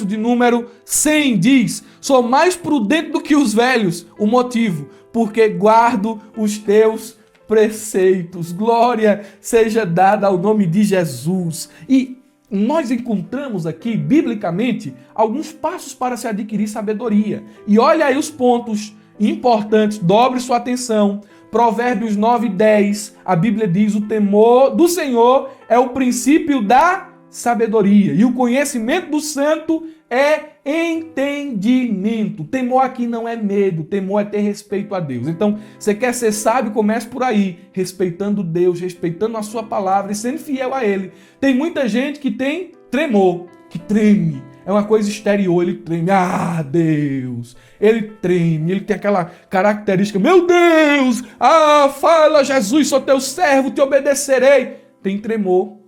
de número 100 diz: sou mais prudente do que os velhos. O motivo: porque guardo os teus preceitos. Glória seja dada ao nome de Jesus. E nós encontramos aqui, biblicamente, alguns passos para se adquirir sabedoria. E olha aí os pontos importantes, dobre sua atenção. Provérbios 9:10, a Bíblia diz: o temor do Senhor é o princípio da sabedoria, e o conhecimento do santo é entendimento. Temor aqui não é medo, temor é ter respeito a Deus. Então, você quer ser sábio, comece por aí, respeitando Deus, respeitando a sua palavra e sendo fiel a Ele. Tem muita gente que tem tremor, que treme. É uma coisa exterior, ele treme. Ah, Deus! Ele treme, ele tem aquela característica: meu Deus! Ah, fala, Jesus, sou teu servo, te obedecerei. Tem tremor,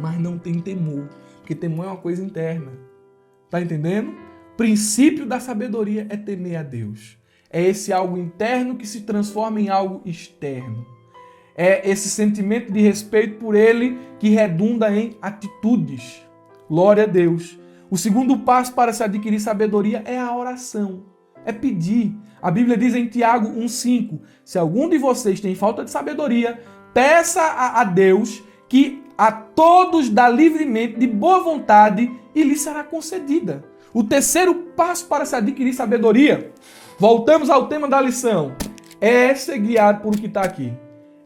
mas não tem temor, porque temor é uma coisa interna. Tá entendendo? Princípio da sabedoria é temer a Deus. É esse algo interno que se transforma em algo externo. É esse sentimento de respeito por Ele que redunda em atitudes. Glória a Deus. O segundo passo para se adquirir sabedoria é a oração. É pedir. A Bíblia diz em Tiago 1,5: se algum de vocês tem falta de sabedoria, peça a Deus, que a todos dá livremente, de boa vontade, e lhe será concedida. O terceiro passo para se adquirir sabedoria, voltamos ao tema da lição, é ser guiado por o que está aqui.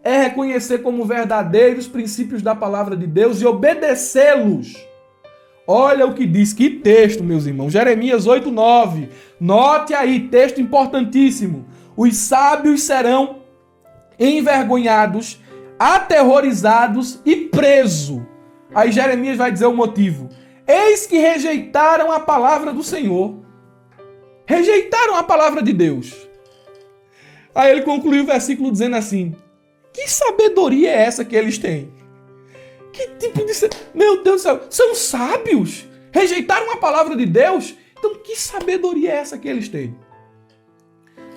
É reconhecer como verdadeiros princípios da palavra de Deus e obedecê-los. Olha o que diz, que texto, meus irmãos. Jeremias 8:9. Note aí, texto importantíssimo. Os sábios serão envergonhados, aterrorizados e presos. Aí Jeremias vai dizer o motivo: eis que rejeitaram a palavra do Senhor. Rejeitaram a palavra de Deus. Aí ele concluiu o versículo dizendo assim: que sabedoria é essa que eles têm? Que tipo de... Meu Deus do céu, são sábios? Rejeitaram a palavra de Deus? Então que sabedoria é essa que eles têm?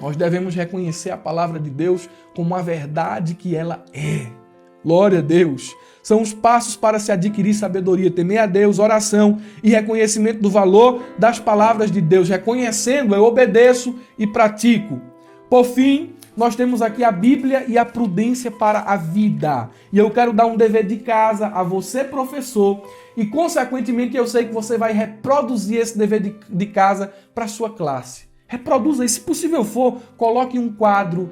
Nós devemos reconhecer a palavra de Deus como a verdade que ela é. Glória a Deus. São os passos para se adquirir sabedoria: temer a Deus, oração e reconhecimento do valor das palavras de Deus. Reconhecendo, eu obedeço e pratico. Por fim, nós temos aqui a Bíblia e a prudência para a vida. E eu quero dar um dever de casa a você, professor, e consequentemente eu sei que você vai reproduzir esse dever de casa para a sua classe. Reproduza, e se possível for, coloque um quadro,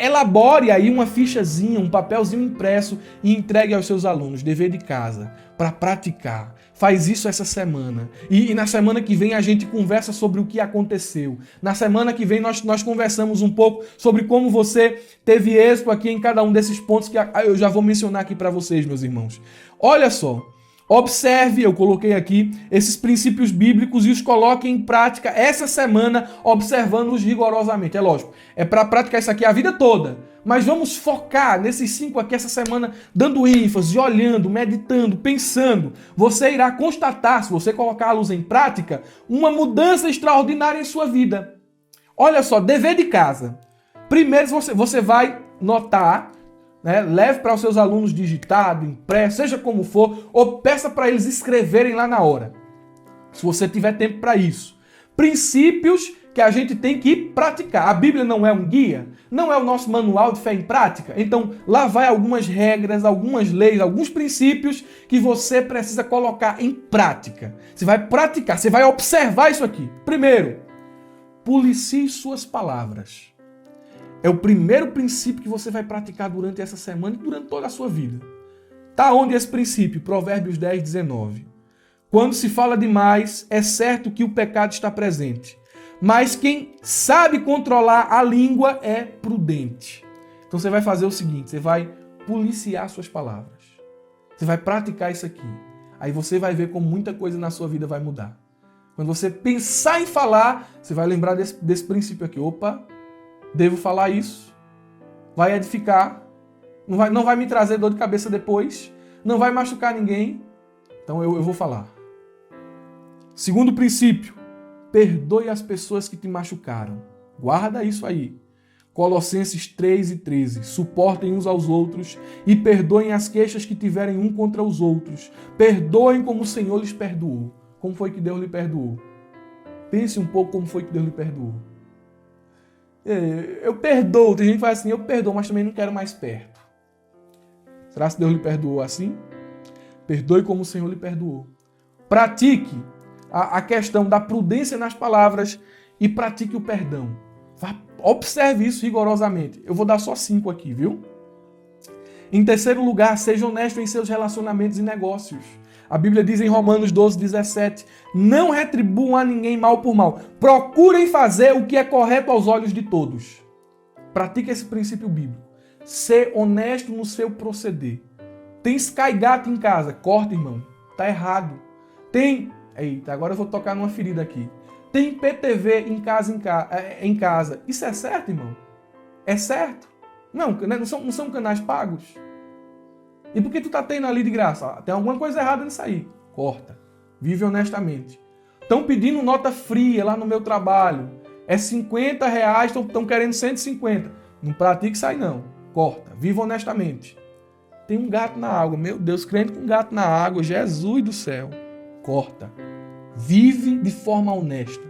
elabore aí uma fichazinha, um papelzinho impresso e entregue aos seus alunos, dever de casa, para praticar. Faz isso essa semana. E na semana que vem a gente conversa sobre o que aconteceu. Na semana que vem nós conversamos um pouco sobre como você teve êxito aqui em cada um desses pontos que eu já vou mencionar aqui para vocês, meus irmãos. Olha só. Observe, eu coloquei aqui, esses princípios bíblicos e os coloque em prática essa semana, observando-os rigorosamente. É lógico, é para praticar isso aqui a vida toda. Mas vamos focar nesses 5 aqui essa semana, dando ênfase, olhando, meditando, pensando. Você irá constatar, se você colocá-los em prática, uma mudança extraordinária em sua vida. Olha só, dever de casa. Primeiro você vai notar... leve para os seus alunos digitado, impresso, seja como for, ou peça para eles escreverem lá na hora, se você tiver tempo para isso. Princípios que a gente tem que praticar. A Bíblia não é um guia, não é o nosso manual de fé em prática? Então, lá vai algumas regras, algumas leis, alguns princípios que você precisa colocar em prática. Você vai praticar, você vai observar isso aqui. Primeiro, policie suas palavras. É o primeiro princípio que você vai praticar durante essa semana e durante toda a sua vida. Tá onde esse princípio? Provérbios 10, 19. Quando se fala demais, é certo que o pecado está presente. Mas quem sabe controlar a língua é prudente. Então você vai fazer o seguinte, você vai policiar suas palavras. Você vai praticar isso aqui. Aí você vai ver como muita coisa na sua vida vai mudar. Quando você pensar em falar, você vai lembrar desse princípio aqui. Opa, devo falar isso. Vai edificar. Não vai me trazer dor de cabeça depois. Não vai machucar ninguém. Então eu vou falar. Segundo princípio. Perdoe as pessoas que te machucaram. Guarda isso aí. Colossenses 3 e 13. Suportem uns aos outros e perdoem as queixas que tiverem um contra os outros. Perdoem como o Senhor lhes perdoou. Como foi que Deus lhe perdoou? Pense um pouco como foi que Deus lhe perdoou. Eu perdoo. Tem gente que fala assim, eu perdoo, mas também não quero mais perto. Será que Deus lhe perdoou assim? Perdoe como o Senhor lhe perdoou. Pratique a questão da prudência nas palavras e pratique o perdão. Observe isso rigorosamente. Eu vou dar só 5 aqui, viu? Em terceiro lugar, seja honesto em seus relacionamentos e negócios. A Bíblia diz em Romanos 12, 17, não retribuam a ninguém mal por mal. Procurem fazer o que é correto aos olhos de todos. Pratique esse princípio bíblico. Ser honesto no seu proceder. Tem Sky Gato em casa. Corta, irmão. Tá errado. Eita, agora eu vou tocar numa ferida aqui. Tem PTV em casa. Isso é certo, irmão? É certo? Não são canais pagos. E por que tu tá tendo ali de graça? Tem alguma coisa errada nisso aí. Corta. Vive honestamente. Estão pedindo nota fria lá no meu trabalho. É R$50, estão querendo 150. Não pratique isso aí não. Corta. Vive honestamente. Tem um gato na água. Meu Deus, crente com gato na água. Jesus do céu. Corta. Vive de forma honesta.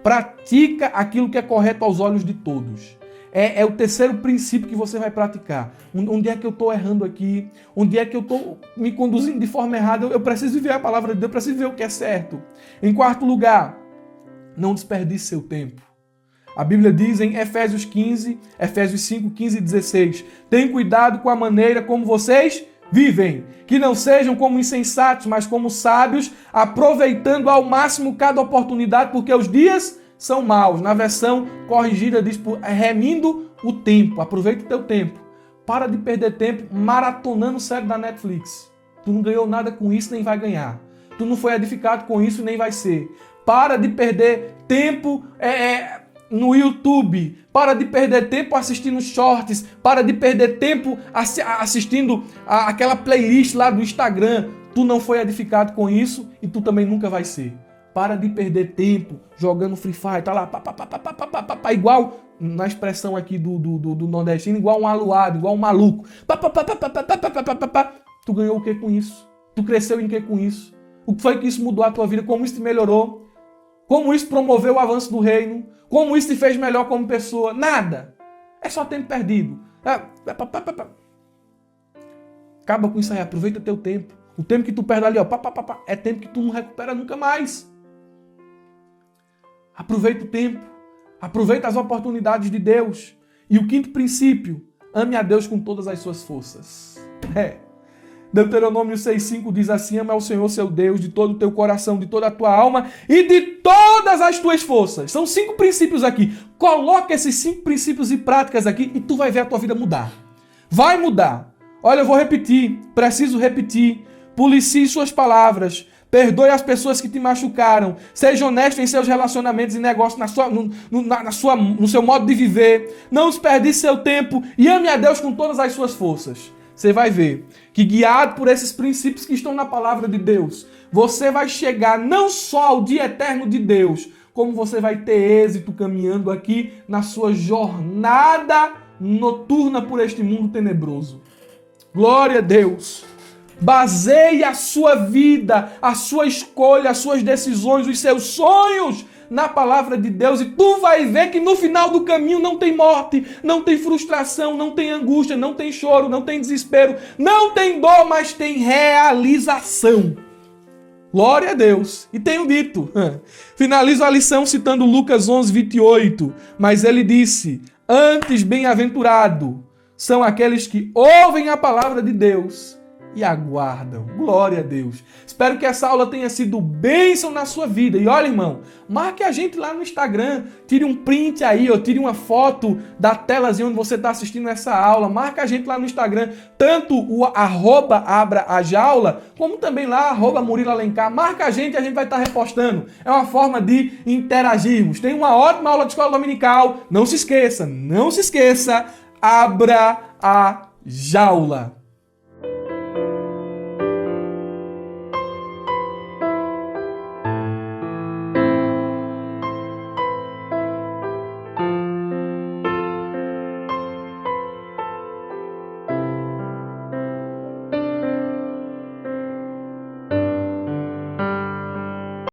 Pratica aquilo que é correto aos olhos de todos. É o terceiro princípio que você vai praticar. Onde é que eu estou errando aqui? Onde é que eu estou me conduzindo de forma errada? Eu preciso viver a palavra de Deus, eu preciso ver o que é certo. Em quarto lugar, não desperdice seu tempo. A Bíblia diz em Efésios 5, 15 e 16. Tenham cuidado com a maneira como vocês vivem, que não sejam como insensatos, mas como sábios, aproveitando ao máximo cada oportunidade, porque os dias são maus. Na versão corrigida diz remindo o tempo. Aproveita o teu tempo. Para de perder tempo maratonando série da Netflix. Tu não ganhou nada com isso, nem vai ganhar. Tu não foi edificado com isso, nem vai ser. Para de perder tempo no YouTube. Para de perder tempo assistindo shorts. Para de perder tempo assistindo aquela playlist lá do Instagram. Tu não foi edificado com isso e tu também nunca vai ser. Para de perder tempo jogando Free Fire. Tá lá, igual, na expressão aqui do nordestino, igual um aluado, igual um maluco. Tu ganhou o que com isso? Tu cresceu em que com isso? O que foi que isso mudou a tua vida? Como isso te melhorou? Como isso promoveu o avanço do reino? Como isso te fez melhor como pessoa? Nada. É só tempo perdido. Acaba com isso aí. Aproveita teu tempo. O tempo que tu perde ali, é tempo que tu não recupera nunca mais. Aproveita o tempo. Aproveita as oportunidades de Deus. E o quinto princípio, ame a Deus com todas as suas forças. Deuteronômio 6,5 diz assim, ama ao Senhor seu Deus de todo o teu coração, de toda a tua alma e de todas as tuas forças. São 5 princípios aqui. Coloca esses 5 princípios e práticas aqui e tu vai ver a tua vida mudar. Vai mudar. Olha, eu vou repetir. Preciso repetir. Policie suas palavras. Perdoe as pessoas que te machucaram. Seja honesto em seus relacionamentos e negócios, no seu modo de viver. Não desperdice seu tempo e ame a Deus com todas as suas forças. Você vai ver que, guiado por esses princípios que estão na palavra de Deus, você vai chegar não só ao dia eterno de Deus, como você vai ter êxito caminhando aqui na sua jornada noturna por este mundo tenebroso. Glória a Deus! Baseie a sua vida, a sua escolha, as suas decisões, os seus sonhos na palavra de Deus e tu vai ver que no final do caminho não tem morte, não tem frustração, não tem angústia, não tem choro, não tem desespero, não tem dor, mas tem realização. Glória a Deus. E tenho dito. Finalizo a lição citando Lucas 11, 28. Mas ele disse, antes bem-aventurado são aqueles que ouvem a palavra de Deus e aguardam. Glória a Deus. Espero que essa aula tenha sido bênção na sua vida. E olha, irmão, marque a gente lá no Instagram. Tire um print aí, ou tire uma foto da telazinha onde você está assistindo essa aula. Marque a gente lá no Instagram. Tanto o @abraajaula, como também lá, @Murilo Alencar. Marca a gente vai estar repostando. É uma forma de interagirmos. Tem uma ótima aula de escola dominical. Não se esqueça, abra a jaula.